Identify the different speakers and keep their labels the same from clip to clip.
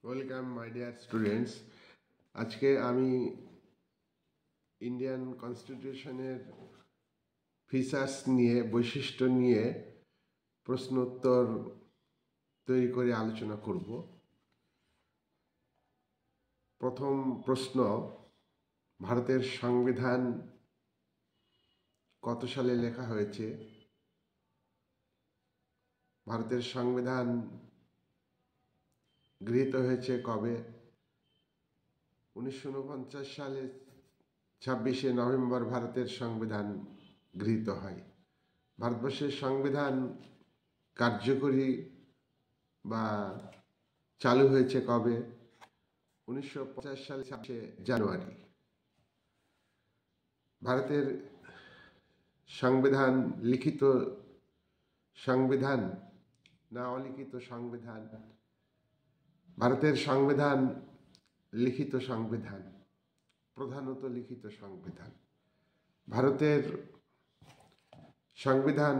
Speaker 1: Welcome my dear students. আজকে আমি Indian কনস্টিটিউশনের features নিয়ে, বৈশিষ্ট্য নিয়ে প্রশ্ন উত্তর তৈরি করে আলোচনা করব। প্রথম প্রশ্ন, ভারতের সংবিধান কত সালে লেখা হয়েছে? ভারতের সংবিধান গৃহীত হয়েছে কবে? 1949 সালে 26শে নভেম্বর ভারতের সংবিধান গৃহীত হয়। ভারতবর্ষের সংবিধান কার্যকরী বা চালু হয়েছে কবে? 1950 সালে 26শে জানুয়ারি। ভারতের সংবিধান লিখিত সংবিধান না অলিখিত সংবিধান? ভারতের সংবিধান লিখিত সংবিধান, প্রধানত লিখিত সংবিধান। ভারতের সংবিধান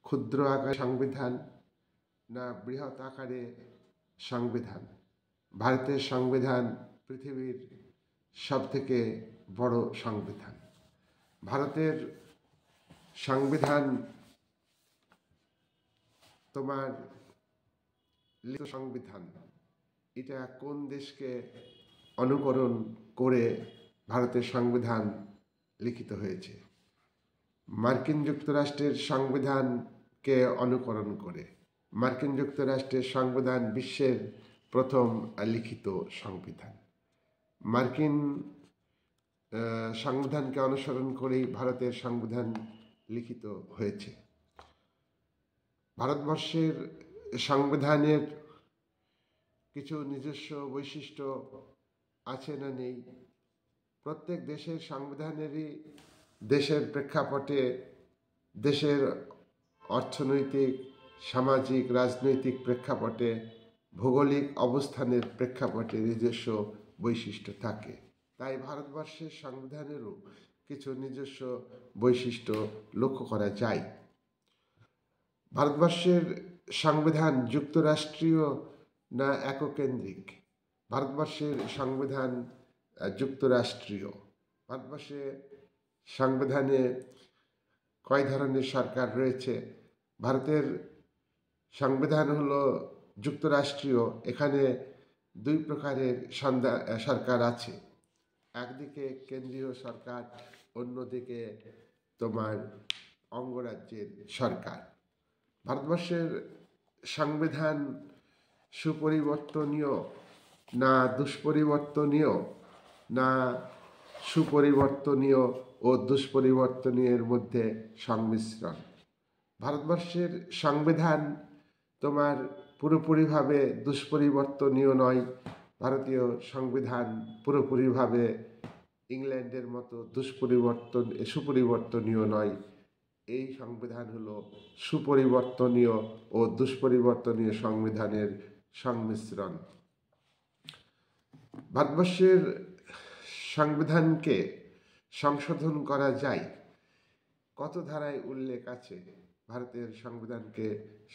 Speaker 1: ক্ষুদ্র আকারে সংবিধান না বৃহৎ আকারে সংবিধান? ভারতের সংবিধান পৃথিবীর সবথেকে বড় সংবিধান। ভারতের সংবিধান তোমার লিখিত সংবিধান, এটা কোন দেশকে অনুকরণ করে ভারতের সংবিধান লিখিত হয়েছে? মার্কিন যুক্তরাষ্ট্রের সংবিধানকে অনুকরণ করে। মার্কিন যুক্তরাষ্ট্রের সংবিধান বিশ্বের প্রথম লিখিত সংবিধান। মার্কিন সংবিধানকে অনুসরণ করেই ভারতের সংবিধান লিখিত হয়েছে। ভারতবর্ষের সংবিধানের কিছু নিজস্ব বৈশিষ্ট্য আছে না নেই? প্রত্যেক দেশের সংবিধানেরই দেশের প্রেক্ষাপটে, দেশের অর্থনৈতিক, সামাজিক, রাজনৈতিক প্রেক্ষাপটে, ভৌগোলিক অবস্থানের প্রেক্ষাপটে নিজস্ব বৈশিষ্ট্য থাকে। তাই ভারতবর্ষের সংবিধানেরও কিছু নিজস্ব বৈশিষ্ট্য লক্ষ্য করা যায়। ভারতবর্ষের সংবিধান যুক্তরাষ্ট্রীয় না এককেন্দ্রিক? ভারতবর্ষের সংবিধান যুক্তরাষ্ট্রীয়। ভারতবর্ষে সংবিধানে কয় ধরনের সরকার রয়েছে? ভারতের সংবিধান হলো যুক্তরাষ্ট্রীয়। এখানে দুই প্রকারের সরকার আছে। একদিকে কেন্দ্রীয় সরকার, অন্যদিকে তোমার অঙ্গরাজ্যের সরকার। ভারতবর্ষের সংবিধান সুপরিবর্তনীয় না দুষ্পরিবর্তনীয় না সুপরিবর্তনীয় ও দুষ্পরিবর্তনীয়ের মধ্যে সংমিশ্রণ? ভারতবর্ষের সংবিধান তোমার পুরোপুরিভাবে দুষ্পরিবর্তনীয় নয়। ভারতীয় সংবিধান পুরোপুরিভাবে ইংল্যান্ডের মতো সুপরিবর্তনীয় নয়। এই সংবিধান হলো সুপরিবর্তনীয় ও দুষ্পরিবর্তনীয় সংবিধানের সংমিশ্রণ। ভারতবর্ষের সংবিধানকে সংশোধন করা যায়। কত ধারায় উল্লেখ আছে ভারতের সংবিধানকে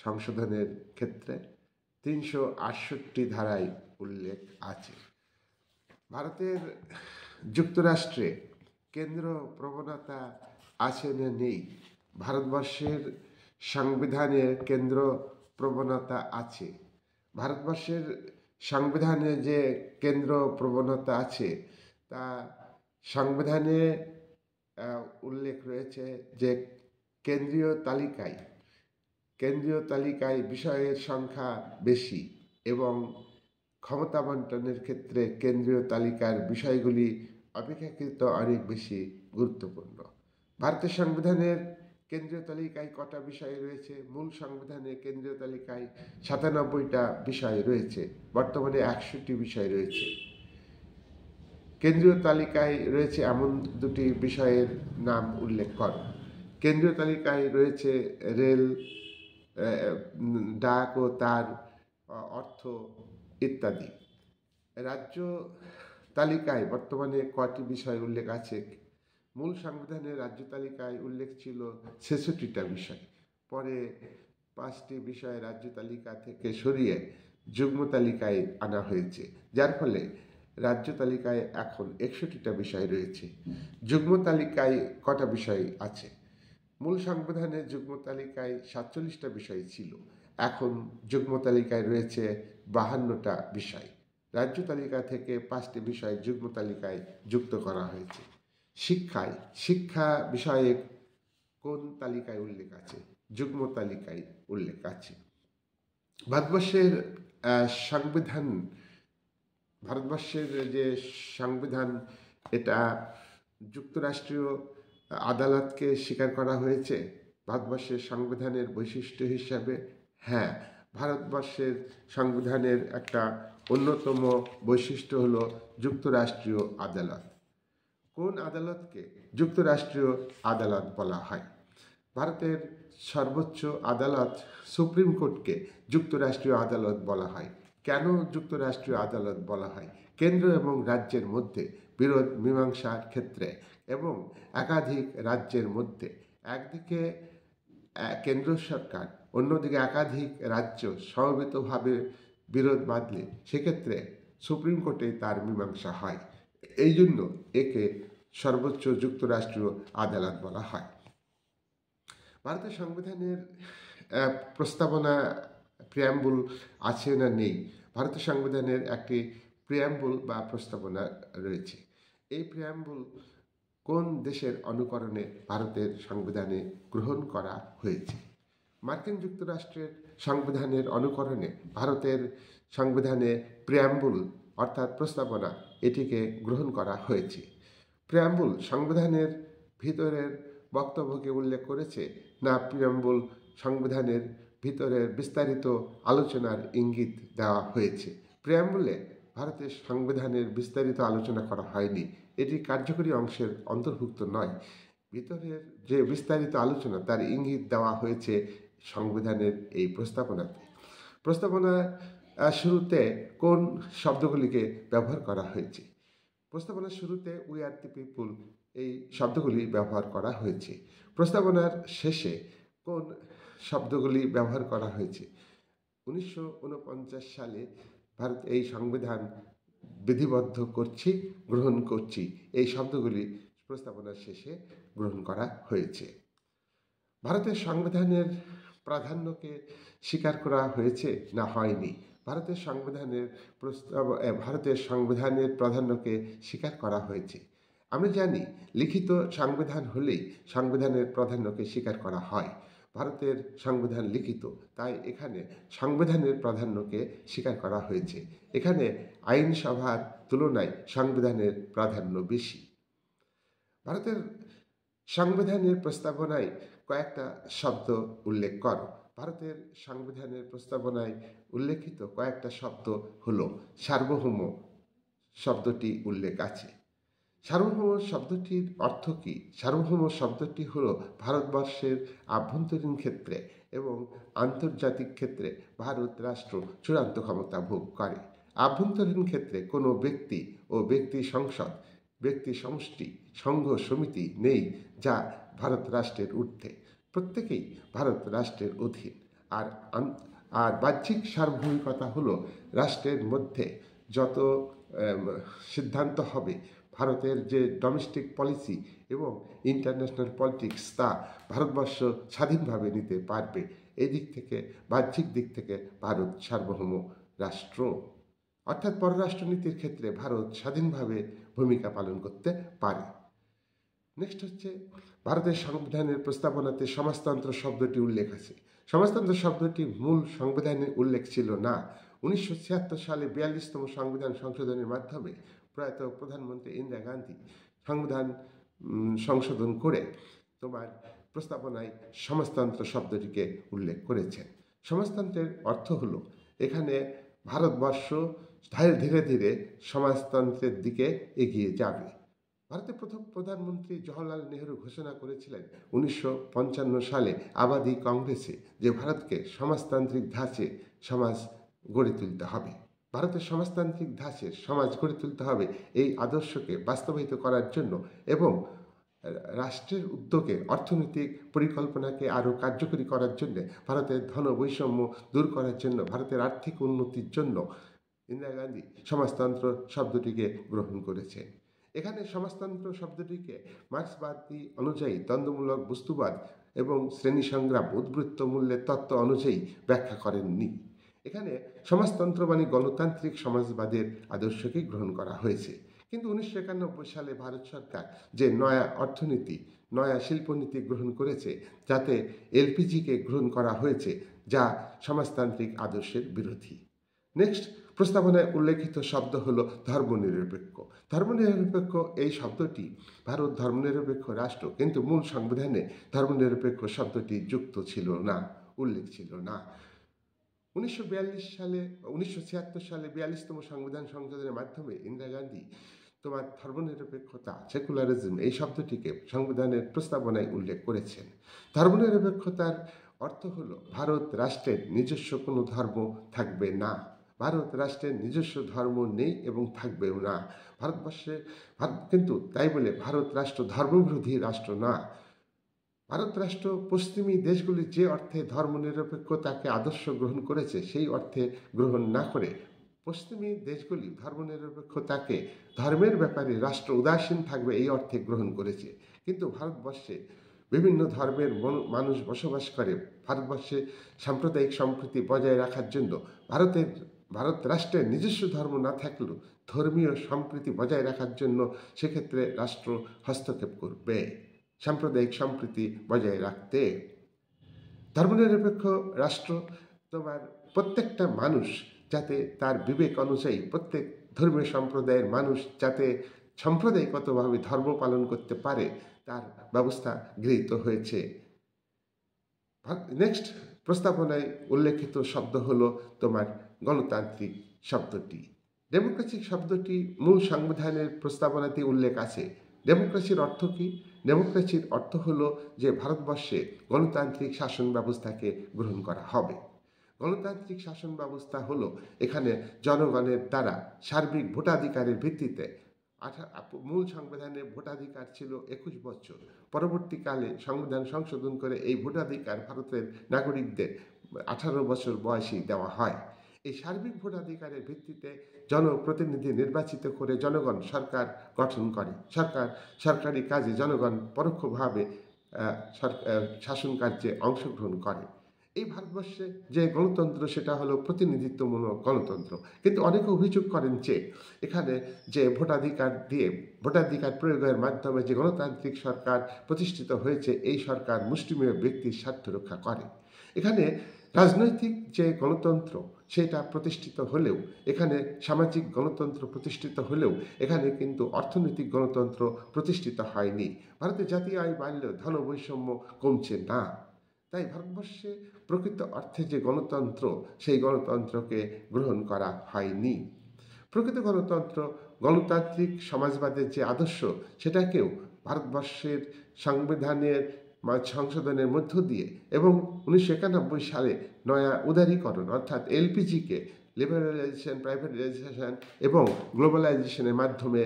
Speaker 1: সংশোধনের ক্ষেত্রে? 368 ধারায় উল্লেখ আছে। ভারতের যুক্তরাষ্ট্রে কেন্দ্র প্রবণতা আছে না নেই? ভারতবর্ষের সংবিধানে কেন্দ্র প্রবণতা আছে। ভারতবর্ষের সংবিধানে যে কেন্দ্র প্রবণতা আছে তা সংবিধানে উল্লেখ রয়েছে যে কেন্দ্রীয় তালিকায় বিষয়ের সংখ্যা বেশি এবং ক্ষমতা বন্টনের ক্ষেত্রে কেন্দ্রীয় তালিকার বিষয়গুলি অপেক্ষাকৃত অনেক বেশি গুরুত্বপূর্ণ। ভারতের সংবিধানের কেন্দ্রীয় তালিকায় কটা বিষয় রয়েছে? মূল সংবিধানে কেন্দ্রীয় তালিকায় 97টা বিষয় রয়েছে। বর্তমানে 61টি বিষয় রয়েছে। কেন্দ্রীয় তালিকায় রয়েছে এমন দুটি বিষয়ের নাম উল্লেখ করো। কেন্দ্রীয় তালিকায় রয়েছে রেল, ডাক ও তার অর্থ ইত্যাদি। রাজ্য তালিকায় বর্তমানে কয়টি বিষয় উল্লেখ আছে? মূল সংবিধানের রাজ্য তালিকায় উল্লেখ ছিল 66টা বিষয়। পরে 5টি বিষয় রাজ্য তালিকা থেকে সরিয়ে যুগ্ম তালিকায় আনা হয়েছে, যার ফলে রাজ্য তালিকায় এখন 61টা বিষয় রয়েছে। যুগ্ম তালিকায় কটা বিষয় আছে? মূল সংবিধানের যুগ্ম তালিকায় 47টা বিষয় ছিল, এখন যুগ্ম তালিকায় রয়েছে 52টা বিষয়। রাজ্য তালিকা থেকে 5টি বিষয় যুগ্ম তালিকায় যুক্ত করা হয়েছে। শিক্ষা বিষয়ে কোন তালিকায় উল্লেখ আছে? যুগ্ম তালিকায় উল্লেখ আছে। ভারতবর্ষের সংবিধান ভারতবর্ষের যে সংবিধান, এটা যুক্তরাষ্ট্রীয় আদালতকে স্বীকার করা হয়েছে ভারতবর্ষের সংবিধানের বৈশিষ্ট্য হিসাবে। হ্যাঁ, ভারতবর্ষের সংবিধানের একটা অন্যতম বৈশিষ্ট্য হলো যুক্তরাষ্ট্রীয় আদালত। কোন আদালতকে যুক্তরাষ্ট্রীয় আদালত বলা হয়? ভারতের সর্বোচ্চ আদালত সুপ্রিম কোর্টকে যুক্তরাষ্ট্রীয় আদালত বলা হয়। কেন যুক্তরাষ্ট্রীয় আদালত বলা হয়? কেন্দ্র এবং রাজ্যের মধ্যে বিরোধ মীমাংসার ক্ষেত্রে এবং একাধিক রাজ্যের মধ্যে একদিকে কেন্দ্র সরকার, অন্যদিকে একাধিক রাজ্য সমবেতভাবে বিরোধ বাঁধলে সেক্ষেত্রে সুপ্রিম কোর্টে তার মীমাংসা হয়। এই জন্য একে সর্বোচ্চ যুক্তরাষ্ট্রীয় আদালত বলা হয়। ভারতের সংবিধানের প্রস্তাবনা প্রিয়াম্বুল আছে না নেই? ভারতের সংবিধানের একটি প্রিয়াম্বুল বা প্রস্তাবনা রয়েছে। এই প্রিয়াম্বুল কোন দেশের অনুকরণে ভারতের সংবিধানে গ্রহণ করা হয়েছে? মার্কিন যুক্তরাষ্ট্রের সংবিধানের অনুকরণে ভারতের সংবিধানে প্রিয়াম্বুল অর্থাৎ প্রস্তাবনা এটিকে গ্রহণ করা হয়েছে। প্রিয়াম্বুল সংবিধানের ভিতরের বক্তব্যকে উল্লেখ করেছে, না প্রিয়াম্বুল সংবিধানের ভিতরের বিস্তারিত আলোচনার ইঙ্গিত দেওয়া হয়েছে? প্রিয়াম্বুলে ভারতের সংবিধানের বিস্তারিত আলোচনা করা হয়নি, এটি কার্যকরী অংশের অন্তর্ভুক্ত নয়। ভিতরের যে বিস্তারিত আলোচনা তার ইঙ্গিত দেওয়া হয়েছে সংবিধানের এই প্রস্তাবনাতে। প্রস্তাবনা শুরুতে কোন শব্দগুলিকে ব্যবহার করা হয়েছে? প্রস্তাবনার শুরুতে উই আর দি পিপুল এই শব্দগুলি ব্যবহার করা হয়েছে। প্রস্তাবনার শেষে কোন শব্দগুলি ব্যবহার করা হয়েছে? 1949 সালে ভারত এই সংবিধান বিধিবদ্ধ করছি, গ্রহণ করছি, এই শব্দগুলি প্রস্তাবনার শেষে গ্রহণ করা হয়েছে। ভারতের সংবিধানের প্রাধান্যকে স্বীকার করা হয়েছে না হয়নি? ভারতের সংবিধানের প্রাধান্যকে স্বীকার করা হয়েছে। আমরা জানি লিখিত সংবিধান হলেই সংবিধানের প্রাধান্যকে স্বীকার করা হয়। ভারতের সংবিধান লিখিত, তাই এখানে সংবিধানের প্রাধান্যকে স্বীকার করা হয়েছে। এখানে আইনসভার তুলনায় সংবিধানের প্রাধান্য বেশি। ভারতের সংবিধানের প্রস্তাবনায় কয়েকটা শব্দ উল্লেখ করো। ভারতের সংবিধানের প্রস্তাবনায় উল্লেখিত কয়েকটা শব্দ হলো সার্বভৌম শব্দটি উল্লেখ আছে। সার্বভৌম শব্দটির অর্থ কী? সার্বভৌম শব্দটি হলো ভারতবর্ষের আভ্যন্তরীণ ক্ষেত্রে এবং আন্তর্জাতিক ক্ষেত্রে ভারত রাষ্ট্র চূড়ান্ত ক্ষমতা ভোগ করে। আভ্যন্তরীণ ক্ষেত্রে কোনো ব্যক্তি ও ব্যক্তি সংসদ, ব্যক্তি সমষ্টি, সংঘ সমিতি নেই যা ভারত রাষ্ট্রের ঊর্ধ্বে। প্রত্যেকেই ভারত রাষ্ট্রের অধীন। আর বাহ্যিক সার্বভৌমিকতা হলো রাষ্ট্রের মধ্যে যত সিদ্ধান্ত হবে, ভারতের যে ডোমেস্টিক পলিসি এবং ইন্টারন্যাশনাল পলিটিক্স তা ভারতবর্ষ স্বাধীনভাবে নিতে পারবে। এই দিক থেকে, বাহ্যিক দিক থেকে ভারত সার্বভৌম রাষ্ট্র, অর্থাৎ পররাষ্ট্রনীতির ক্ষেত্রে ভারত স্বাধীনভাবে ভূমিকা পালন করতে পারে। নেক্সট হচ্ছে ভারতের সংবিধানের প্রস্তাবনাতে সমাজতন্ত্র শব্দটি উল্লেখ আছে। সমাজতন্ত্র শব্দটি মূল সংবিধানে উল্লেখ ছিল না। 1976 সালে 42তম সংবিধান সংশোধনের মাধ্যমে প্রয়াত প্রধানমন্ত্রী ইন্দিরা গান্ধী সংবিধান সংশোধন করে প্রস্তাবনায় সমাজতন্ত্র শব্দটিকে উল্লেখ করেছেন। সমাজতন্ত্রের অর্থ হলো এখানে ভারতবর্ষ ধীরে ধীরে সমাজতন্ত্রের দিকে এগিয়ে যাবে। ভারতের প্রথম প্রধানমন্ত্রী জওহরলাল নেহরু ঘোষণা করেছিলেন 1955 সালে আবাদি কংগ্রেসে যে ভারতকে সমাজতান্ত্রিক ধাঁচে সমাজ গড়ে তুলতে হবে। ভারতের সমাজতান্ত্রিক ধাঁচে সমাজ গড়ে তুলতে হবে, এই আদর্শকে বাস্তবায়িত করার জন্য এবং রাষ্ট্রের উদ্যোগে অর্থনৈতিক পরিকল্পনাকে আরও কার্যকরী করার জন্য, ভারতের ধন বৈষম্য দূর করার জন্য, ভারতের আর্থিক উন্নতির জন্য ইন্দিরা গান্ধী সমাজতন্ত্র শব্দটিকে গ্রহণ করেছেন। এখানে সমাজতন্ত্র শব্দটিকে মার্ক্সবাদী অনুযায়ী দ্বন্দ্বমূলক বস্তুবাদ এবং শ্রেণী সংগ্রাম উদ্বৃত্ত মূল্যের তত্ত্ব অনুযায়ী ব্যাখ্যা করেননি। এখানে সমাজতন্ত্র মানে গণতান্ত্রিক সমাজবাদের আদর্শকে গ্রহণ করা হয়েছে। কিন্তু 1991 সালে ভারত সরকার যে নয়া অর্থনীতি, নয়া শিল্পনীতি গ্রহণ করেছে, যাতে এলপিজিকে গ্রহণ করা হয়েছে, যা সমাজতান্ত্রিক আদর্শের বিরোধী। নেক্সট, প্রস্তাবনায় উল্লেখিত শব্দ হলো ধর্মনিরপেক্ষ। ধর্মনিরপেক্ষ এই শব্দটি ভারত ধর্মনিরপেক্ষ রাষ্ট্র, কিন্তু মূল সংবিধানে ধর্মনিরপেক্ষ শব্দটি যুক্ত ছিল না, উল্লেখ ছিল না। 1946 সালে 42তম সংবিধান সংশোধনের মাধ্যমে ইন্দিরা গান্ধী ধর্মনিরপেক্ষতা, সেকুলারিজম এই শব্দটিকে সংবিধানের প্রস্তাবনায় উল্লেখ করেছেন। ধর্মনিরপেক্ষতার অর্থ হলো ভারত রাষ্ট্রের নিজস্ব কোনো ধর্ম থাকবে না। ভারত রাষ্ট্রের নিজস্ব ধর্ম নেই এবং থাকবেও না। কিন্তু তাই বলে ভারত রাষ্ট্র ধর্মবিরোধী রাষ্ট্র না। ভারত রাষ্ট্র পশ্চিমী দেশগুলি যে অর্থে ধর্মনিরপেক্ষতাকে আদর্শ গ্রহণ করেছে, সেই অর্থে গ্রহণ না করে পশ্চিমী দেশগুলি ধর্মনিরপেক্ষতাকে ধর্মের ব্যাপারে রাষ্ট্র উদাসীন থাকবে এই অর্থে গ্রহণ করেছে। কিন্তু ভারতবর্ষে বিভিন্ন ধর্মের মানুষ বসবাস করে। ভারতবর্ষে সাম্প্রদায়িক সম্প্রীতি বজায় রাখার জন্য ভারত রাষ্ট্রের নিজস্ব ধর্ম না থাকলেও ধর্মীয় সম্প্রীতি বজায় রাখার জন্য সেক্ষেত্রে রাষ্ট্র হস্তক্ষেপ করবে সাম্প্রদায়িক সম্প্রীতি বজায় রাখতে। ধর্মনিরপেক্ষ রাষ্ট্র প্রত্যেকটা মানুষ যাতে তার বিবেক অনুযায়ী, প্রত্যেক ধর্মীয় সম্প্রদায়ের মানুষ যাতে সাম্প্রদায়িকতভাবে ধর্ম পালন করতে পারে, তার ব্যবস্থা গৃহীত হয়েছে। নেক্সট, প্রস্তাবনায় উল্লেখিত শব্দ হলো গণতান্ত্রিক শব্দটি। ডেমোক্রেসি শব্দটি মূল সংবিধানের প্রস্তাবনাতে উল্লেখ আছে। ডেমোক্রেসির অর্থ কি? ডেমোক্রেসির অর্থ হলো যে ভারতবর্ষে গণতান্ত্রিক শাসন ব্যবস্থাকে গ্রহণ করা হবে। গণতান্ত্রিক শাসন ব্যবস্থা হলো এখানে জনগণের দ্বারা সার্বিক ভোটাধিকারের ভিত্তিতে, মূল সংবিধানে ভোটাধিকার ছিল 21 বছর, পরবর্তীকালে সংবিধান সংশোধন করে এই ভোটাধিকার ভারতের নাগরিকদের 18 বছর বয়সী দেওয়া হয়। এই সার্বিক ভোটাধিকারের ভিত্তিতে জনপ্রতিনিধি নির্বাচিত করে জনগণ সরকার গঠন করে। সরকারি কাজে জনগণ পরোক্ষভাবে শাসন কার্যে অংশগ্রহণ করে। এই ভারতবর্ষে যে গণতন্ত্র, সেটা হলো প্রতিনিধিত্বমূলক গণতন্ত্র। কিন্তু অনেকে অভিযোগ করেন যে এখানে যে ভোটাধিকার প্রয়োগের মাধ্যমে যে গণতান্ত্রিক সরকার প্রতিষ্ঠিত হয়েছে, এই সরকার মুষ্টিমেয় ব্যক্তির স্বার্থ রক্ষা করে। এখানে রাজনৈতিক যে গণতন্ত্র সেটা প্রতিষ্ঠিত হলেও, এখানে সামাজিক গণতন্ত্র প্রতিষ্ঠিত হলেও, এখানে কিন্তু অর্থনৈতিক গণতন্ত্র প্রতিষ্ঠিত হয়নি। ভারতে জাতীয় আয় বাড়লেও ধন বৈষম্য কমছে না। তাই ভারতবর্ষে প্রকৃত অর্থে যে গণতন্ত্র, সেই গণতন্ত্রকে গ্রহণ করা হয়নি। প্রকৃত গণতন্ত্র, গণতান্ত্রিক সমাজবাদের যে আদর্শ, সেটাকেও ভারতবর্ষের সংবিধানের সংশোধনের মধ্য দিয়ে এবং 1991 সালে নয়া উদারীকরণ অর্থাৎ এলপিজিকে লিবারালাইজেশন, প্রাইভেটাইজেশন এবং গ্লোবালাইজেশনের মাধ্যমে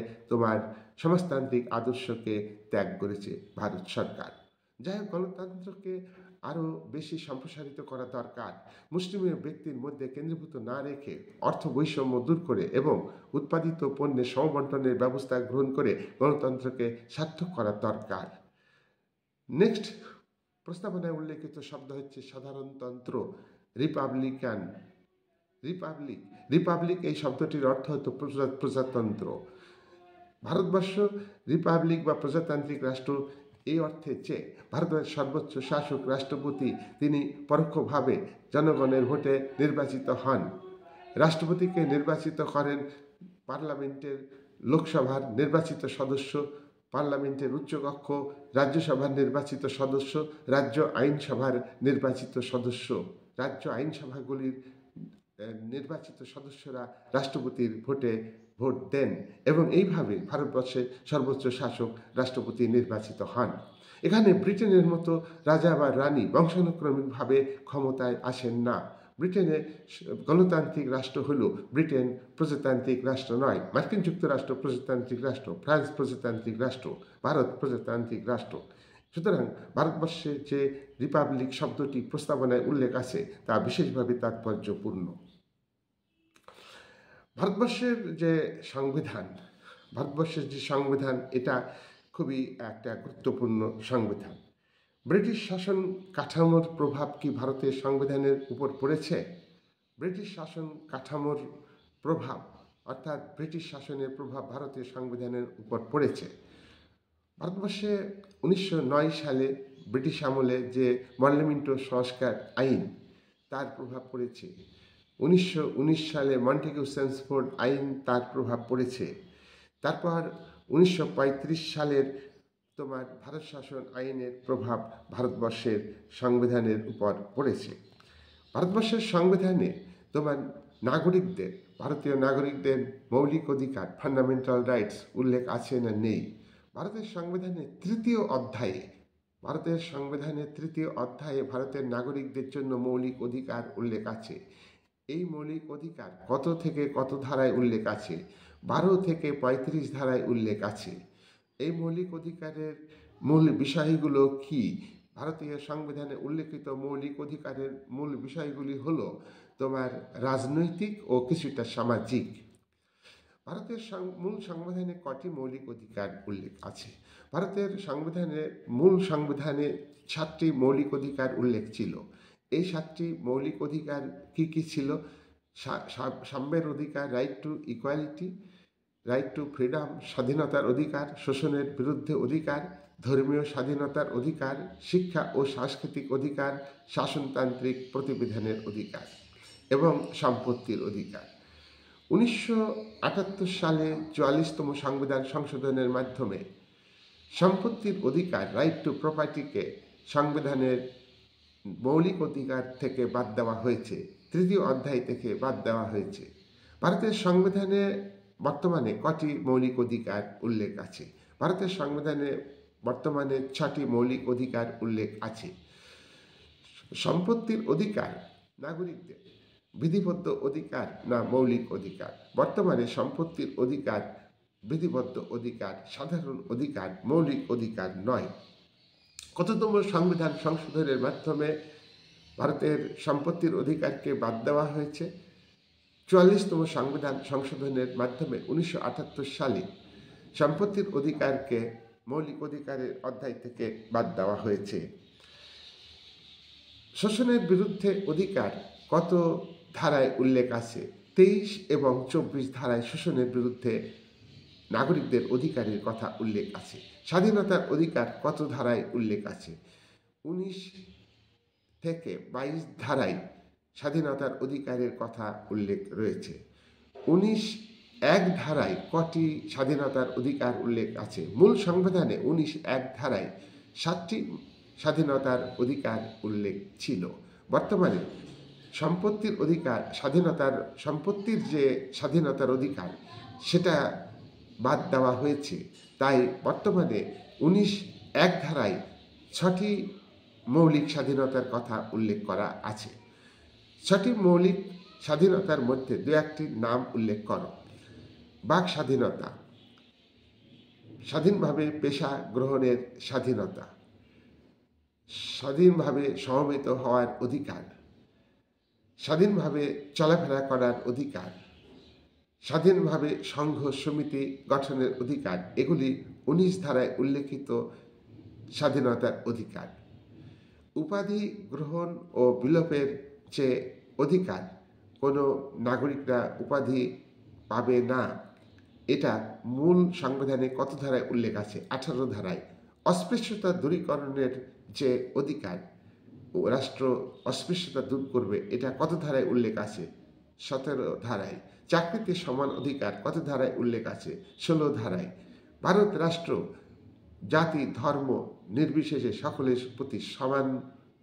Speaker 1: সমাজতান্ত্রিক আদর্শকে ত্যাগ করেছে ভারত সরকার। যাই হোক, গণতন্ত্রকে আরও বেশি সম্প্রসারিত করা দরকার। মুষ্টিমেয় ব্যক্তির মধ্যে কেন্দ্রীভূত না রেখে অর্থ বৈষম্য দূর করে এবং উৎপাদিত পণ্যের সমবন্টনের ব্যবস্থা গ্রহণ করে গণতন্ত্রকে সার্থক করা দরকার। নেক্সট, প্রস্তাবনায় উল্লেখিত শব্দ হচ্ছে সাধারণতন্ত্র, রিপাবলিক এই শব্দটির অর্থ হতো প্রজাতন্ত্র। ভারতবর্ষ রিপাবলিক বা প্রজাতান্ত্রিক রাষ্ট্র এই অর্থে যে ভারতের সর্বোচ্চ শাসক রাষ্ট্রপতি, তিনি পরোক্ষভাবে জনগণের ভোটে নির্বাচিত হন। রাষ্ট্রপতিকে নির্বাচিত করেন পার্লামেন্টের, লোকসভার নির্বাচিত সদস্য, পার্লামেন্টের উচ্চকক্ষ, রাজ্যসভার নির্বাচিত সদস্য, রাজ্য আইনসভার নির্বাচিত সদস্য। রাজ্য আইনসভাগুলির নির্বাচিত সদস্যরা রাষ্ট্রপতির ভোটে ভোট দেন এবং এইভাবে ভারতবর্ষের সর্বোচ্চ শাসক রাষ্ট্রপতি নির্বাচিত হন। এখানে ব্রিটেনের মতো রাজা বা রানী বংশানুক্রমিকভাবে ক্ষমতায় আসেন না। ব্রিটেনে গণতান্ত্রিক রাষ্ট্র হলো, ব্রিটেন প্রজাতান্ত্রিক রাষ্ট্র নয়। মার্কিন যুক্তরাষ্ট্র প্রজাতান্ত্রিক রাষ্ট্র, ফ্রান্স প্রজাতান্ত্রিক রাষ্ট্র, ভারত প্রজাতান্ত্রিক রাষ্ট্র। সুতরাং ভারতবর্ষের যে রিপাবলিক শব্দটি প্রস্তাবনায় উল্লেখ আছে তা বিশেষভাবে তাৎপর্যপূর্ণ। ভারতবর্ষের যে সংবিধান, এটা খুবই একটা গুরুত্বপূর্ণ সংবিধান। ব্রিটিশ শাসন কাঠামোর প্রভাব কি ভারতের সংবিধানের উপর পড়েছে? ব্রিটিশ শাসন কাঠামোর প্রভাব, অর্থাৎ ব্রিটিশ শাসনের প্রভাব ভারতের সংবিধানের উপর পড়েছে। ভারতবর্ষে 1909 সালে ব্রিটিশ আমলে যে পার্লামেন্ট সংস্কার আইন, তার প্রভাব পড়েছে। 1919 সালে মন্টেগু সেন্সফোর্ড আইন, তার প্রভাব পড়েছে। তারপর 1935 সালের ভারত শাসন আইনের প্রভাব ভারতবর্ষের সংবিধানের উপর পড়েছে। ভারতবর্ষের সংবিধানে নাগরিকদের, ভারতীয় নাগরিকদের মৌলিক অধিকার, ফান্ডামেন্টাল রাইটস উল্লেখ আছে না নেই? ভারতের সংবিধানের তৃতীয় অধ্যায়ে ভারতের নাগরিকদের জন্য মৌলিক অধিকার উল্লেখ আছে। এই মৌলিক অধিকার কত থেকে কত ধারায় উল্লেখ আছে? 12 থেকে 35 ধারায় উল্লেখ আছে। এই মৌলিক অধিকারের মূল বিষয়গুলো কি? ভারতীয় সংবিধানে উল্লেখিত মৌলিক অধিকারের মূল বিষয়গুলি হলো রাজনৈতিক ও কিছুটা সামাজিক। ভারতের মূল সংবিধানে কটি মৌলিক অধিকার উল্লেখ আছে? ভারতের মূল সংবিধানে 7টি মৌলিক অধিকার উল্লেখ ছিল। এই 7টি মৌলিক অধিকার কি কি ছিল? সাম্যের অধিকার, right to equality, right two freedom, স্বাধীনতার অধিকার, শোষণের বিরুদ্ধে অধিকার, ধর্মীয় স্বাধীনতার অধিকার, শিক্ষা ও সাংস্কৃতিক অধিকার, শাসনতান্ত্রিক প্রতিবিধানের অধিকার এবং সম্পত্তির অধিকার। 1978 সালে 44তম সংবিধান সংশোধনের মাধ্যমে সম্পত্তির অধিকার, রাইট টু প্রপার্টিকে সংবিধানের মৌলিক অধিকার থেকে বাদ দেওয়া হয়েছে, 3য় অধ্যায় থেকে বাদ দেওয়া হয়েছে। ভারতের সংবিধানে বর্তমানে কটি মৌলিক অধিকার উল্লেখ আছে? ভারতের সংবিধানে বর্তমানে 6টি মৌলিক অধিকার উল্লেখ আছে। সম্পত্তির অধিকার নাগরিকদের বিধিবদ্ধ অধিকার না মৌলিক অধিকার? বর্তমানে সম্পত্তির অধিকার বিধিবদ্ধ অধিকার, সাধারণ অধিকার, মৌলিক অধিকার নয়। কততম সংবিধান সংশোধনের মাধ্যমে ভারতের সম্পত্তির অধিকারকে বাদ দেওয়া হয়েছে? 44তম সংবিধান সংশোধনের মাধ্যমে 1978 সালে সম্পত্তির অধিকারকে মৌলিক অধিকারের অধ্যায় থেকে বাদ দেওয়া হয়েছে। শোষণের বিরুদ্ধে অধিকার কত ধারায় উল্লেখ আছে? 23 এবং 24 ধারায় শোষণের বিরুদ্ধে নাগরিকদের অধিকারের কথা উল্লেখ আছে। স্বাধীনতার অধিকার কত ধারায় উল্লেখ আছে? 19 থেকে 22 ধারায় স্বাধীনতার অধিকারের কথা উল্লেখ রয়েছে। 19(1) ধারায় কটি স্বাধীনতার অধিকার উল্লেখ আছে? মূল সংবিধানে 19(1) ধারায় 7টি স্বাধীনতার অধিকার উল্লেখ ছিল। বর্তমানে সম্পত্তির অধিকার, সম্পত্তির যে স্বাধীনতার অধিকার, সেটা বাদ দেওয়া হয়েছে। তাই বর্তমানে 19(1) ধারায় 6টি মৌলিক স্বাধীনতার কথা উল্লেখ করা আছে। 6টি মৌলিক স্বাধীনতার মধ্যে 2-1টির নাম উল্লেখ করো। বাক স্বাধীনতা, স্বাধীনভাবে পেশা গ্রহণের স্বাধীনতা, স্বাধীনভাবে সমবেত হওয়ার অধিকার, স্বাধীনভাবে চলাফেরা করার অধিকার, স্বাধীনভাবে সংঘ সমিতি গঠনের অধিকার। এগুলি 19 ধারায় উল্লেখিত স্বাধীনতার অধিকার। উপাধি গ্রহণ ও বিলোপের যে অধিকার, কোনো নাগরিকরা উপাধি পাবে না, এটা মূল সংবিধানে কত ধারায় উল্লেখ আছে? 18 ধারায়। অস্পৃশ্যতা দূরীকরণের যে অধিকার, রাষ্ট্র অস্পৃশ্যতা দূর করবে, এটা কত ধারায় উল্লেখ আছে? 17 ধারায়। চাকরিতে সমান অধিকার কত ধারায় উল্লেখ আছে? 16 ধারায়। ভারত রাষ্ট্র জাতি ধর্ম নির্বিশেষে সকলের প্রতি সমান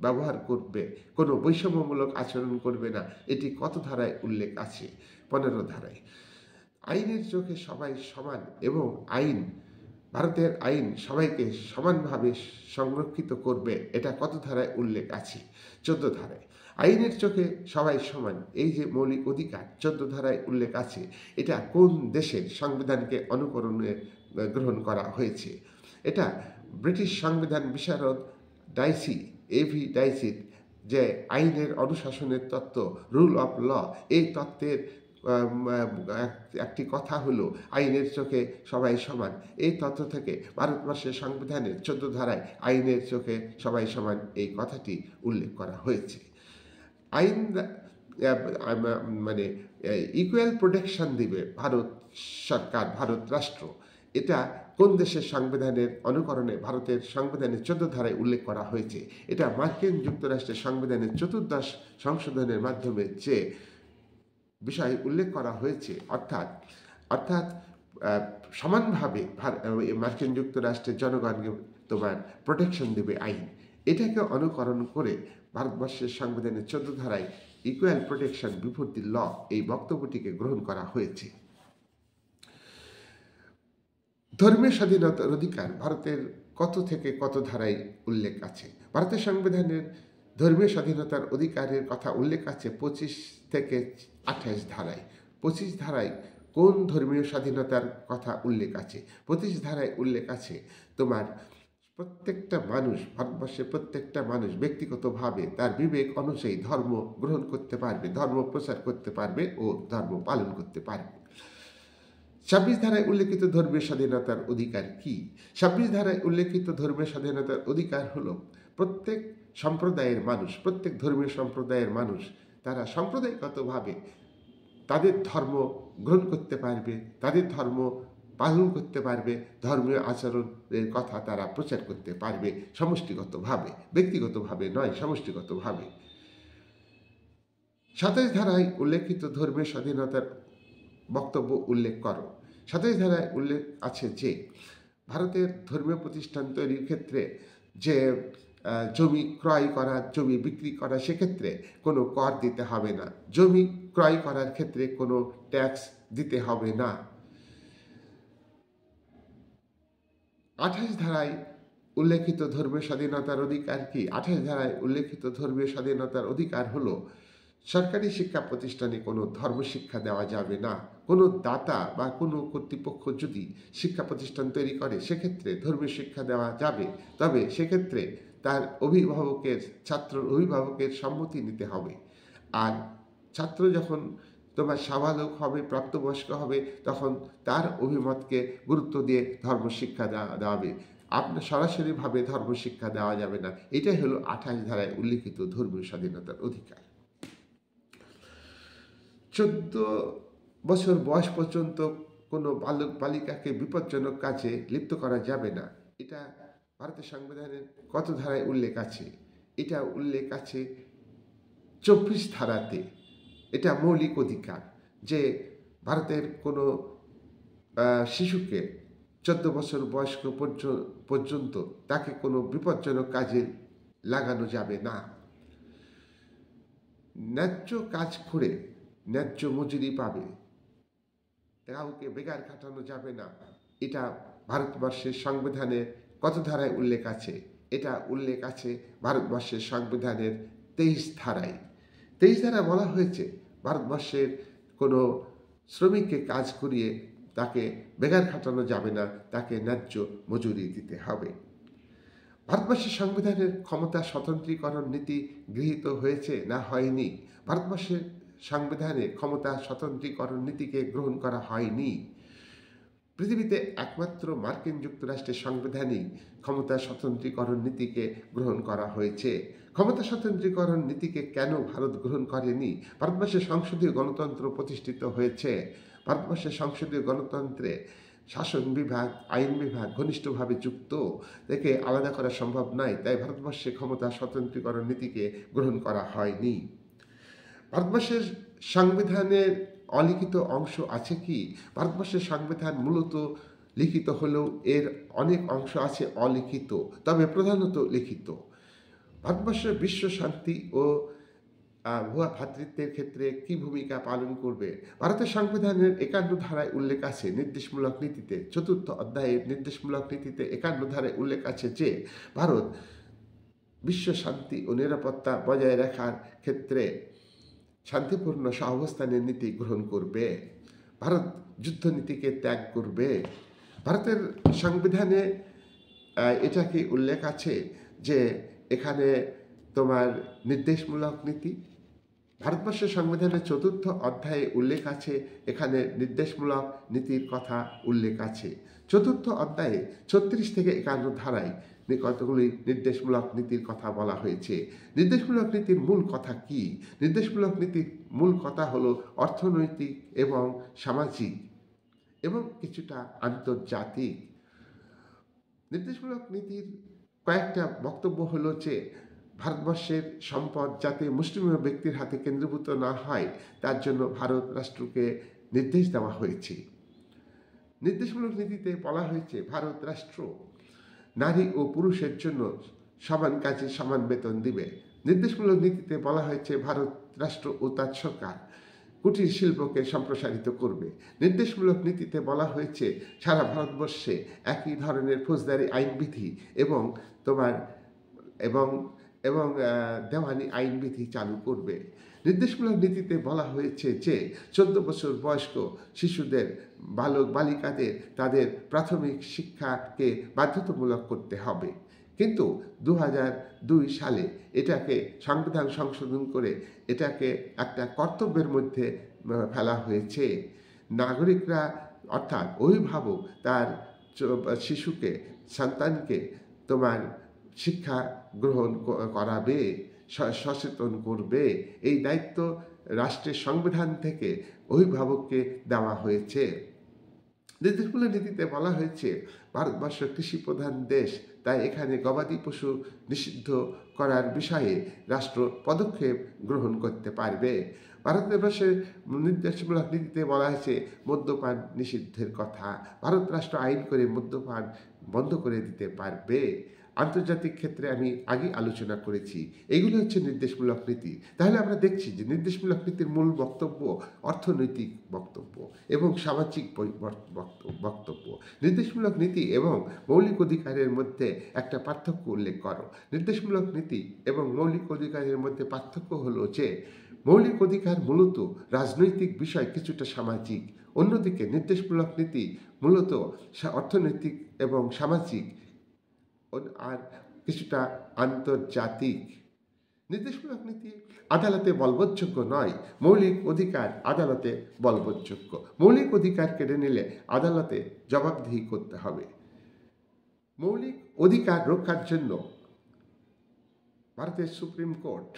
Speaker 1: ব্যবহার করবে, কোনো বৈষম্যমূলক আচরণ করবে না, এটি কত ধারায় উল্লেখ আছে? 15 ধারায়। আইনের চোখে সবাই সমান এবং ভারতের আইন সবাইকে সমানভাবে সংরক্ষিত করবে, এটা কত ধারায় উল্লেখ আছে? 14 ধারায়। আইনের চোখে সবাই সমান, এই যে মৌলিক অধিকার 14 ধারায় উল্লেখ আছে, এটা কোন দেশের সংবিধানকে অনুকরণে গ্রহণ করা হয়েছে? এটা ব্রিটিশ সংবিধান বিশারদ এভি ডাইসির যে আইনের অনুশাসনের তত্ত্ব, রুল অফ ল, এই তত্ত্বের একটি কথা হলো আইনের চোখে সবাই সমান। এই তত্ত্ব থেকে ভারতবর্ষের সংবিধানের 14 ধারায় আইনের চোখে সবাই সমান এই কথাটি উল্লেখ করা হয়েছে। আইন মানে ইকুয়াল প্রোটেকশন দিবে ভারত সরকার, ভারত রাষ্ট্র, এটা কোন দেশের সংবিধানের অনুকরণে ভারতের সংবিধানের 14 ধারায় উল্লেখ করা হয়েছে? এটা মার্কিন যুক্তরাষ্ট্রের সংবিধানের 14th সংশোধনের মাধ্যমে যে বিষয় উল্লেখ করা হয়েছে, অর্থাৎ সমানভাবে মার্কিন যুক্তরাষ্ট্রের জনগণকে তোমার প্রোটেকশন দেবে আইন, এটাকে অনুকরণ করে ভারতবর্ষের সংবিধানের 14 ধারায় ইকুয়াল প্রোটেকশন বিফোর দি ল, এই বক্তব্যটিকে গ্রহণ করা হয়েছে। ধর্মীয় স্বাধীনতার অধিকার ভারতের কত থেকে কত ধারায় উল্লেখ আছে? ভারতের সংবিধানের ধর্মীয় স্বাধীনতার অধিকারের কথা উল্লেখ আছে 25 থেকে 28 ধারায়। 25 ধারায় কোন ধর্মীয় স্বাধীনতার কথা উল্লেখ আছে? 25 ধারায় উল্লেখ আছে তোমার প্রত্যেকটা মানুষ, ভারতবর্ষের প্রত্যেকটা মানুষ ব্যক্তিগতভাবে তার বিবেক অনুযায়ী ধর্ম গ্রহণ করতে পারবে, ধর্ম প্রচার করতে পারবে ও ধর্ম পালন করতে পারবে। 26 ধারায় উল্লেখিত ধর্মীয় স্বাধীনতার অধিকার কি? 26 ধারায় উল্লেখিত ধর্মীয় স্বাধীনতার অধিকার হলো প্রত্যেক সম্প্রদায়ের মানুষ, প্রত্যেক ধর্মীয় সম্প্রদায়ের মানুষ তারা সাম্প্রদায়িকভাবে তাদের ধর্ম গ্রহণ করতে পারবে, তাদের ধর্ম পালন করতে পারবে, ধর্মীয় আচরণের কথা তারা প্রচার করতে পারবে সমষ্টিগতভাবে, ব্যক্তিগতভাবে নয়, সমষ্টিগতভাবে। 27 ধারায় উল্লেখিত ধর্মীয় স্বাধীনতার বক্তব্য উল্লেখ করো। 27 ধারায় উল্লেখ আছে যে ভারতের ধর্মীয় প্রতিষ্ঠান তৈরির ক্ষেত্রে যে জমি ক্রয় করা, জমি বিক্রি করা, সেক্ষেত্রে কোনো কর দিতে হবে না, জমি ক্রয় করার ক্ষেত্রে কোনো ট্যাক্স দিতে হবে না। 28 ধারায় উল্লেখিত ধর্মীয় স্বাধীনতার অধিকার কি? 28 ধারায় উল্লেখিত ধর্মীয় স্বাধীনতার অধিকার হলো সরকারি শিক্ষা প্রতিষ্ঠানে কোনো ধর্ম শিক্ষা দেওয়া যাবে না। কোনো দাতা বা কোনো কর্তৃপক্ষ যদি শিক্ষা প্রতিষ্ঠান তৈরি করে সেক্ষেত্রে ধর্মীয় শিক্ষা দেওয়া যাবে, তবে সেক্ষেত্রে তার ছাত্র অভিভাবকের সম্মতি নিতে হবে। আর ছাত্র যখন তোমার সাবালক হবে, প্রাপ্তবয়স্ক হবে, তখন তার অভিমতকে গুরুত্ব দিয়ে ধর্ম শিক্ষা দেওয়া হবে। আপনার সরাসরিভাবে ধর্ম শিক্ষা দেওয়া যাবে না। এটাই হলো 28 ধারায় উল্লেখিত ধর্মীয় স্বাধীনতার অধিকার। 14 বছর বয়স পর্যন্ত কোনো বালক বালিকাকে বিপজ্জনক কাজে লিপ্ত করা যাবে না। এটা ভারতের সংবিধানের কত ধারায় উল্লেখ আছে? এটা উল্লেখ আছে 24 ধারাতে। এটা মৌলিক অধিকার যে ভারতের কোনো শিশুকে 14 বছর বয়স্ক পর্যন্ত তাকে কোনো বিপজ্জনক কাজে লাগানো যাবে না। ন্যায্য কাজ করে ন্যায্য মজুরি পাবে, কাউকে বেকার খাটানো যাবে না। এটা ভারতবর্ষের সংবিধানের কত ধারায় উল্লেখ আছে? এটা উল্লেখ আছে ভারতবর্ষের সংবিধানের 23 ধারায়। 23 ধারায় বলা হয়েছে ভারতবর্ষের কোনো শ্রমিককে কাজ করিয়ে তাকে বেকার খাটানো যাবে না, তাকে ন্যায্য মজুরি দিতে হবে। ভারতবর্ষের সংবিধানের ক্ষমতা স্বতন্ত্রীকরণ নীতি গৃহীত হয়েছে না হয়নি? ভারতবর্ষের সংবিধানে ক্ষমতা স্বতন্ত্রীকরণ নীতিকে গ্রহণ করা হয়নি। পৃথিবীতে একমাত্র মার্কিন যুক্তরাষ্ট্রের সংবিধানেই ক্ষমতা স্বতন্ত্রীকরণ নীতিকে গ্রহণ করা হয়েছে। ক্ষমতা স্বতন্ত্রীকরণ নীতিকে কেন ভারত গ্রহণ করেনি? ভারতবর্ষের সংসদীয় গণতন্ত্র প্রতিষ্ঠিত হয়েছে। ভারতবর্ষের সংসদীয় গণতন্ত্রে শাসন বিভাগ, আইন বিভাগ ঘনিষ্ঠভাবে যুক্ত, থেকে আলাদা করা সম্ভব নয়। তাই ভারতবর্ষে ক্ষমতা স্বতন্ত্রীকরণ নীতিকে গ্রহণ করা হয়নি। ভারতবর্ষের সংবিধানের অলিখিত অংশ আছে কি? ভারতবর্ষের সংবিধান মূলত লিখিত হলেও এর অনেক অংশ আছে অলিখিত, তবে প্রধানত লিখিত। ভারতবর্ষের বিশ্ব শান্তি ও ভুয়া ভ্রাতৃত্বের ক্ষেত্রে কি ভূমিকা পালন করবে? ভারতের সংবিধানের 51 ধারায় উল্লেখ আছে নির্দেশমূলক নীতিতে, 4th অধ্যায়ের নির্দেশমূলক নীতিতে 51 ধারায় উল্লেখ আছে যে ভারত বিশ্ব শান্তি ও নিরাপত্তা বজায় রাখার ক্ষেত্রে শান্তিপূর্ণ সহাবস্থানের নীতি গ্রহণ করবে। ভারত যুদ্ধনীতিকে ত্যাগ করবে। ভারতের সংবিধানে এটাকে উল্লেখ আছে যে এখানে তোমার নির্দেশমূলক নীতি, ভারতবর্ষের সংবিধানের 4th অধ্যায়ে উল্লেখ আছে, এখানে নির্দেশমূলক নীতির কথা উল্লেখ আছে। 4th অধ্যায়ে 36 থেকে 51 ধারায় কতগুলি নির্দেশমূলক নীতির কথা বলা হয়েছে। নির্দেশমূলক নীতির মূল কথা কি? নির্দেশমূলক নীতির মূল কথা হলো অর্থনৈতিক এবং সামাজিক এবং কিছুটা আন্তর্জাতিক। নির্দেশমূলক নীতির কয়েকটা বক্তব্য হলো যে ভারতবর্ষের সম্পদ যাতে মুষ্টিমেয় ব্যক্তির হাতে কেন্দ্রীভূত না হয় তার জন্য ভারত রাষ্ট্রকে নির্দেশ দেওয়া হয়েছে। নির্দেশমূলক নীতিতে বলা হয়েছে ভারত রাষ্ট্র নারী ও পুরুষের জন্য সমান কাজে সমান বেতন দিবে। নির্দেশমূলক নীতিতে বলা হয়েছে ভারত রাষ্ট্র ও তার সরকার কুটির শিল্পকে সম্প্রসারিত করবে। নির্দেশমূলক নীতিতে বলা হয়েছে সারা ভারতবর্ষে একই ধরনের ফৌজদারি আইনবিধি এবং তোমার এবং এবং দেওয়ানি আইনবিধি চালু করবে। নির্দেশমূলক নীতিতে বলা হয়েছে যে 14 বছর বয়স্ক শিশুদের বালক বালিকাদের তাদের প্রাথমিক শিক্ষাকে বাধ্যতামূলক করতে হবে, কিন্তু 2002 সালে এটাকে সংবিধান সংশোধন করে এটাকে একটা কর্তব্যের মধ্যে ফেলা হয়েছে। নাগরিকরা অর্থাৎ অভিভাবক তার শিশুকে সন্তানকে তোমার শিক্ষা গ্রহণ করাবে, সচেতন করবে। এই দায়িত্ব রাষ্ট্রের সংবিধান থেকে অভিভাবককে দেওয়া হয়েছে। নির্দেশমূলক নীতিতে বলা হয়েছে ভারতবর্ষ কৃষি প্রধান দেশ, তাই এখানে গবাদি পশু নিষিদ্ধ করার বিষয়ে রাষ্ট্র পদক্ষেপ গ্রহণ করতে পারবে। ভারতবর্ষের নির্দেশমূলক নীতিতে বলা হয়েছে মদ্যপান নিষিদ্ধের কথা, ভারত রাষ্ট্র আইন করে মদ্যপান বন্ধ করে দিতে পারবে। আন্তর্জাতিক ক্ষেত্রে আমি আগে আলোচনা করেছি, এগুলো হচ্ছে নির্দেশমূলক নীতি। তাহলে আমরা দেখছি যে নির্দেশমূলক নীতির মূল বক্তব্য অর্থনৈতিক বক্তব্য এবং সামাজিক বক্তব্য। নির্দেশমূলক নীতি এবং মৌলিক অধিকারের মধ্যে একটা পার্থক্য উল্লেখ করো। নির্দেশমূলক নীতি এবং মৌলিক অধিকারের মধ্যে পার্থক্য হলো যে মৌলিক অধিকার মূলত রাজনৈতিক বিষয়, কিছুটা সামাজিক। অন্যদিকে নির্দেশমূলক নীতি মূলত অর্থনৈতিক এবং সামাজিক আর কিছুটা আন্তর্জাতিক। নির্দেশমূলক নীতি আদালতে বলবৎযোগ্য নয়, মৌলিক অধিকার আদালতে বলবৎযোগ্য। মৌলিক অধিকার কেড়ে নিলে আদালতে জবাবদিহি করতে হবে। মৌলিক অধিকার রক্ষার জন্য ভারতের সুপ্রিম কোর্ট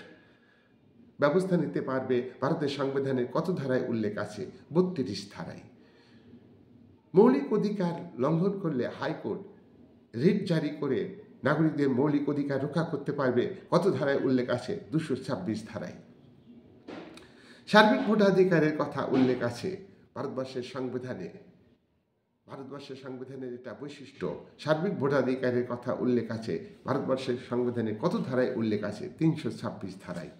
Speaker 1: ব্যবস্থা নিতে পারবে। ভারতের সংবিধানের কত ধারায় উল্লেখ আছে? 32 ধারায়। মৌলিক অধিকার লঙ্ঘন করলে হাইকোর্ট রিট জারি করে নাগরিকদের মৌলিক অধিকার রক্ষা করতে পারবে। কত ধারায় উল্লেখ আছে? 226 ধারায়। সার্বিক ভোটাধিকারের কথা উল্লেখ আছে ভারতবর্ষের সংবিধানে। ভারতবর্ষের সংবিধানের এটা বৈশিষ্ট্য, সার্বিক ভোটাধিকারের কথা উল্লেখ আছে ভারতবর্ষের সংবিধানে। কত ধারায় উল্লেখ আছে? 326 ধারায়।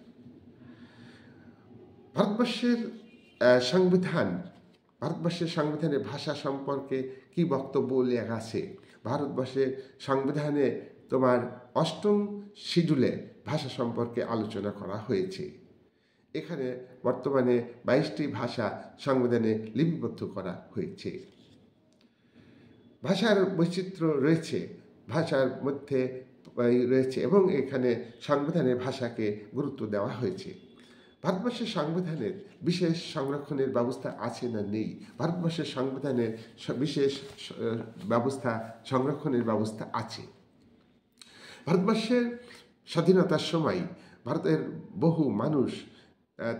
Speaker 1: ভারতবর্ষের সংবিধানে ভাষা সম্পর্কে কি বক্তব্য উল্লেখ আছে? ভারতবর্ষের সংবিধানে তোমার 8ম শিডিউলে ভাষা সম্পর্কে আলোচনা করা হয়েছে। এখানে বর্তমানে 22টি ভাষা সংবিধানে লিপিবদ্ধ করা হয়েছে। ভাষার বৈচিত্র্য রয়েছে, ভাষার মধ্যে রয়েছে এবং এখানে সংবিধানে ভাষাকে গুরুত্ব দেওয়া হয়েছে। ভারতবর্ষের সংবিধানের বিশেষ সংরক্ষণের ব্যবস্থা আছে না নেই? ভারতবর্ষের সংবিধানের বিশেষ ব্যবস্থা সংরক্ষণের ব্যবস্থা আছে। ভারতবর্ষের স্বাধীনতার সময় ভারতের বহু মানুষ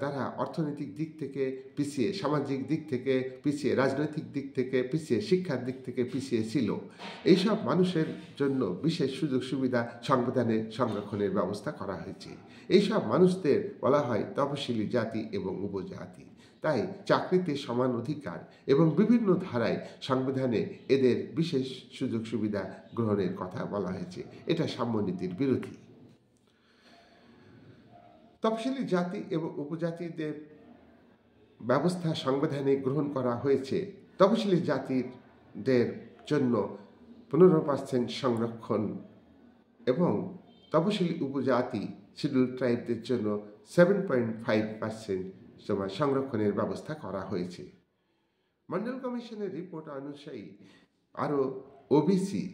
Speaker 1: তারা অর্থনৈতিক দিক থেকে পিছিয়ে, সামাজিক দিক থেকে পিছিয়ে, রাজনৈতিক দিক থেকে পিছিয়ে, শিক্ষার দিক থেকে পিছিয়ে ছিল। এইসব মানুষের জন্য বিশেষ সুযোগ সুবিধা সংবিধানে সংরক্ষণের ব্যবস্থা করা হয়েছে। এইসব মানুষদের বলা হয় তপশিলি জাতি এবং উপজাতি। তাই চাকরিতে সমান অধিকার এবং বিভিন্ন ধারায় সংবিধানে এদের বিশেষ সুযোগ সুবিধা গ্রহণের কথা বলা হয়েছে। এটা সাম্যনীতির বিরোধী। তফসিলি জাতি এবং উপজাতিদের ব্যবস্থা সংবিধানে গ্রহণ করা হয়েছে। তফসিলি জাতিদের জন্য 15% সংরক্ষণ এবং তপশিলি উপজাতি শিডিউল ট্রাইবদের জন্য 7.5% তোমার সংরক্ষণের ব্যবস্থা করা হয়েছে। মন্ডল কমিশনের রিপোর্ট অনুযায়ী আরও ওবিসি,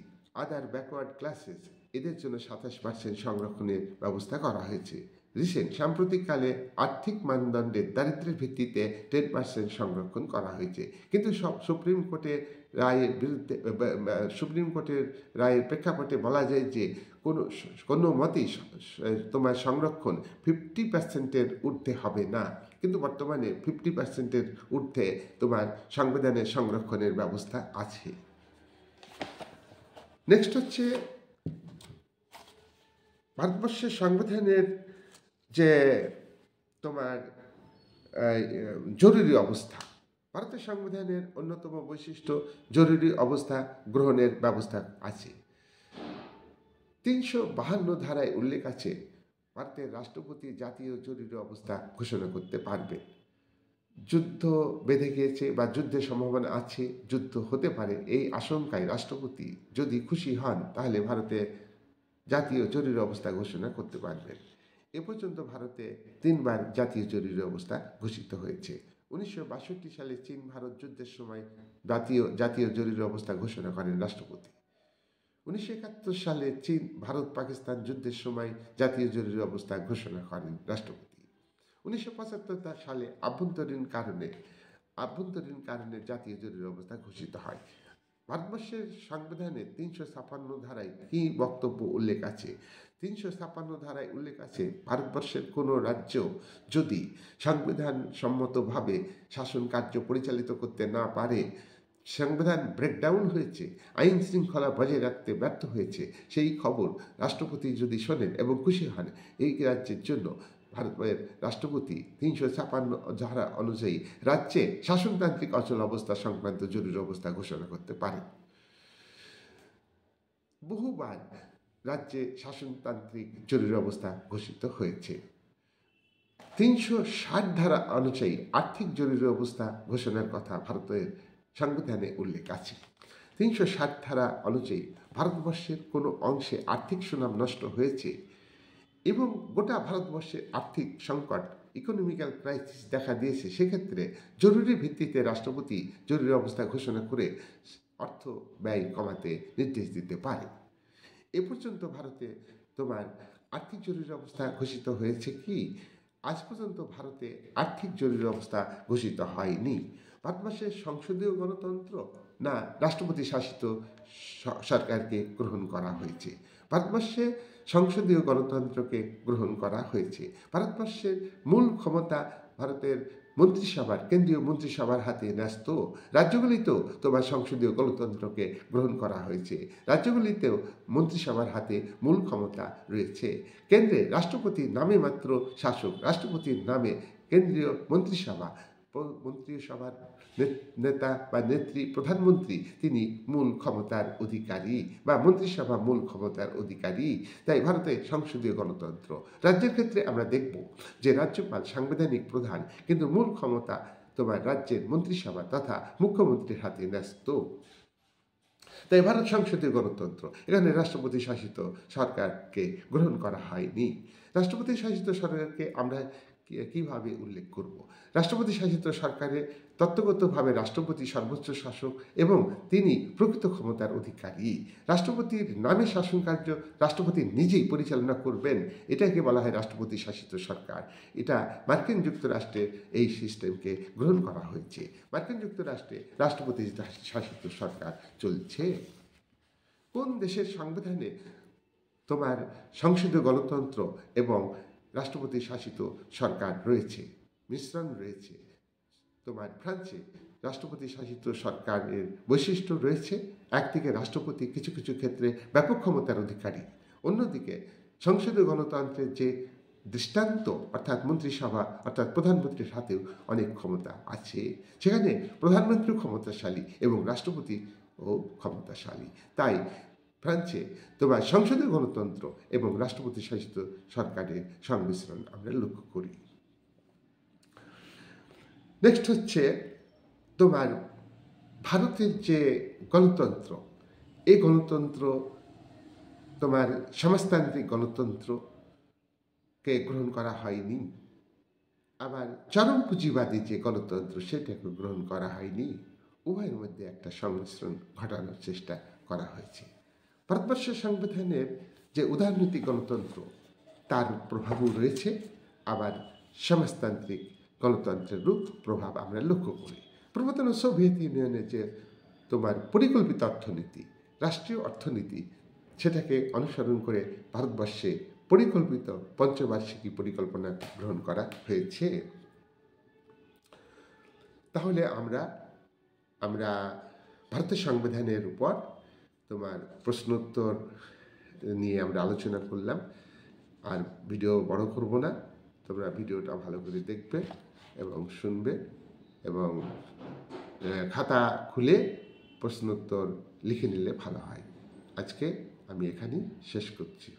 Speaker 1: আদার ব্যাকওয়ার্ড ক্লাসেস এদের জন্য 27% সংরক্ষণের ব্যবস্থা করা হয়েছে। সাম্প্রতিককালে আর্থিক মানদণ্ডের দারিদ্র্যের ভিত্তিতে 10% সংরক্ষণ করা হয়েছে, কিন্তু সুপ্রিম কোর্টের রায়ের প্রেক্ষাপটে বলা যায় যে কোনো মতেই তোমার সংরক্ষণ 50%-এর ঊর্ধ্বে হবে না, কিন্তু বর্তমানে 50%-এর ঊর্ধ্বে তোমার সংবিধানের সংরক্ষণের ব্যবস্থা আছে। নেক্সট হচ্ছে ভারতবর্ষের সংবিধানের যে তোমার জরুরি অবস্থা। ভারতের সংবিধানের অন্যতম বৈশিষ্ট্য জরুরি অবস্থা গ্রহণের ব্যবস্থা আছে। 352 ধারায় উল্লেখ আছে ভারতের রাষ্ট্রপতি জাতীয় জরুরি অবস্থা ঘোষণা করতে পারবে। যুদ্ধ বেঁধে গিয়েছে বা যুদ্ধের সম্ভাবনা আছে, যুদ্ধ হতে পারে, এই আশঙ্কায় রাষ্ট্রপতি যদি খুশি হন তাহলে ভারতে জাতীয় জরুরি অবস্থা ঘোষণা করতে পারবেন। এ পর্যন্ত ভারতে 3 বার জাতীয় জরুরি অবস্থা ঘোষিত হয়েছে। 1962 সালে চীন ভারত যুদ্ধের সময় জাতীয় জরুরি অবস্থা ঘোষণা করেন রাষ্ট্রপতি। 1971 সালে চীন ভারত পাকিস্তান যুদ্ধের সময় জাতীয় জরুরি অবস্থা ঘোষণা করেন রাষ্ট্রপতি। 1975 সালে আভ্যন্তরীণ কারণে জাতীয় জরুরি অবস্থা ঘোষিত হয়। ভারতবর্ষের সংবিধানে 356 ধারায় কি বক্তব্য উল্লেখ আছে? 356 ধারায় উল্লেখ আছে ভারতবর্ষের কোনো রাজ্য যদি সংবিধান সম্মতভাবে শাসন কার্য পরিচালিত করতে না পারে, সংবিধান ব্রেকডাউন হয়েছে, আইন শৃঙ্খলা বজায় রাখতে ব্যর্থ হয়েছে, সেই খবর রাষ্ট্রপতি যদি শোনেন এবং খুশি হন, এই রাজ্যের জন্য ভারতের রাষ্ট্রপতি 356 ধারা অনুযায়ী রাজ্যে শাসনতান্ত্রিক অচল অবস্থা সংক্রান্ত জরুরি অবস্থা ঘোষণা করতে পারেন। বহুবার রাজ্যে শাসনতান্ত্রিক জরুরি অবস্থা ঘোষিত হয়েছে। 360 ধারা অনুযায়ী আর্থিক জরুরি অবস্থা ঘোষণার কথা ভারতের সংবিধানে উল্লেখ আছে। 360 ধারা অনুযায়ী ভারতবর্ষের কোনো অংশে আর্থিক সুনাম নষ্ট হয়েছে এবং গোটা ভারতবর্ষের আর্থিক সংকট, ইকোনমিক্যাল ক্রাইসিস দেখা দিয়েছে, সেক্ষেত্রে জরুরি ভিত্তিতে রাষ্ট্রপতি জরুরি অবস্থা ঘোষণা করে অর্থ ব্যয় কমাতে নির্দেশ দিতে পারে। এ পর্যন্ত ভারতে তোমার আর্থিক জরুরি অবস্থা ঘোষিত হয়েছে কি? আজ পর্যন্ত ভারতে আর্থিক জরুরি অবস্থা ঘোষিত হয়নি। ভারতবর্ষের সংসদীয় গণতন্ত্র না রাষ্ট্রপতি শাসিত সরকারকে গ্রহণ করা হয়েছে? ভারতবর্ষে সংসদীয় গণতন্ত্রকে গ্রহণ করা হয়েছে। ভারতবর্ষের মূল ক্ষমতা ভারতের মন্ত্রিসভার, কেন্দ্রীয় মন্ত্রিসভার হাতে ন্যস্ত। রাজ্যগুলিতেও তোমার সংসদীয় গণতন্ত্রকে গ্রহণ করা হয়েছে। রাজ্যগুলিতেও মন্ত্রিসভার হাতে মূল ক্ষমতা রয়েছে। কেন্দ্রে রাষ্ট্রপতির নামে মাত্র শাসক, রাষ্ট্রপতির নামে কেন্দ্রীয় মন্ত্রিসভার নেতা বা নেত্রী, প্রধানমন্ত্রী, তিনি মূল ক্ষমতার অধিকারী বা মন্ত্রিসভা মূল ক্ষমতার অধিকারী। তাই ভারতে সংসদীয় গণতন্ত্র। রাজ্যের ক্ষেত্রে আমরা দেখব যে রাজ্যপাল সাংবিধানিক প্রধান, কিন্তু মূল ক্ষমতা তোমার রাজ্যের মন্ত্রিসভা তথা মুখ্যমন্ত্রীর হাতে ন্যস্ত। তাই ভারত সংসদীয় গণতন্ত্র, এখানে রাষ্ট্রপতি শাসিত সরকারকে গ্রহণ করা হয়নি। রাষ্ট্রপতি শাসিত সরকারকে আমরা কিভাবে উল্লেখ করব? রাষ্ট্রপতি শাসিত সরকারে তত্ত্বগতভাবে রাষ্ট্রপতি সর্বোচ্চ শাসক এবং তিনি প্রকৃত ক্ষমতার অধিকারী। রাষ্ট্রপতির নামে শাসন কার্য রাষ্ট্রপতি নিজেই পরিচালনা করবেন, এটাকে বলা হয় রাষ্ট্রপতি শাসিত সরকার। এটা মার্কিন যুক্তরাষ্ট্রে এই সিস্টেমকে গ্রহণ করা হয়েছে। মার্কিন যুক্তরাষ্ট্রে রাষ্ট্রপতি শাসিত সরকার চলছে। কোন দেশের সংবিধানে তোমার সংসদীয় গণতন্ত্র এবং রাষ্ট্রপতি শাসিত সরকার রয়েছে? মিশ্রণ রয়েছে। তোমার ফ্রান্সে রাষ্ট্রপতি শাসিত সরকারের বৈশিষ্ট্য রয়েছে। একদিকে রাষ্ট্রপতি কিছু কিছু ক্ষেত্রে ব্যাপক ক্ষমতার অধিকারী, অন্যদিকে সংসদীয় গণতন্ত্রের যে দৃষ্টান্ত অর্থাৎ মন্ত্রিসভা অর্থাৎ প্রধানমন্ত্রীর হাতেও অনেক ক্ষমতা আছে। সেখানে প্রধানমন্ত্রী ক্ষমতাশালী এবং রাষ্ট্রপতিও ক্ষমতাশালী। তাই ফ্রান্সে তোমার সংসদীয় গণতন্ত্র এবং রাষ্ট্রপতি শাসিত সরকারের সংমিশ্রণ আমরা লক্ষ্য করি। নেক্সট হচ্ছে তোমার ভারতের যে গণতন্ত্র, এই গণতন্ত্র তোমার সমাজতান্ত্রিক গণতন্ত্রকে গ্রহণ করা হয়নি, আবার চরম পুঁজিবাদী যে গণতন্ত্র সেটাকে গ্রহণ করা হয়নি। উভয়ের মধ্যে একটা সংমিশ্রণ ঘটানোর চেষ্টা করা হয়েছে। ভারতবর্ষের সংবিধানের যে উদারনীতিক গণতন্ত্র তার প্রভাবও রয়েছে, আবার সমাজতান্ত্রিক গণতন্ত্রেরও প্রভাব আমরা লক্ষ্য করি। প্রবর্তন সোভিয়েত ইউনিয়নের যে তোমার পরিকল্পিত অর্থনীতি, রাষ্ট্রীয় অর্থনীতি, সেটাকে অনুসরণ করে ভারতবর্ষে পরিকল্পিত পঞ্চবার্ষিকী পরিকল্পনা গ্রহণ করা হয়েছে। তাহলে আমরা ভারতের সংবিধানের উপর তোমার প্রশ্নোত্তর নিয়ে আমরা আলোচনা করলাম। আর ভিডিও বড় করব না, তোমরা ভিডিওটা ভালো করে দেখবে এবং শুনবে এবং খাতা খুলে প্রশ্নোত্তর লিখে নিলে ভালো হয়। আজকে আমি এখানেই শেষ করছি।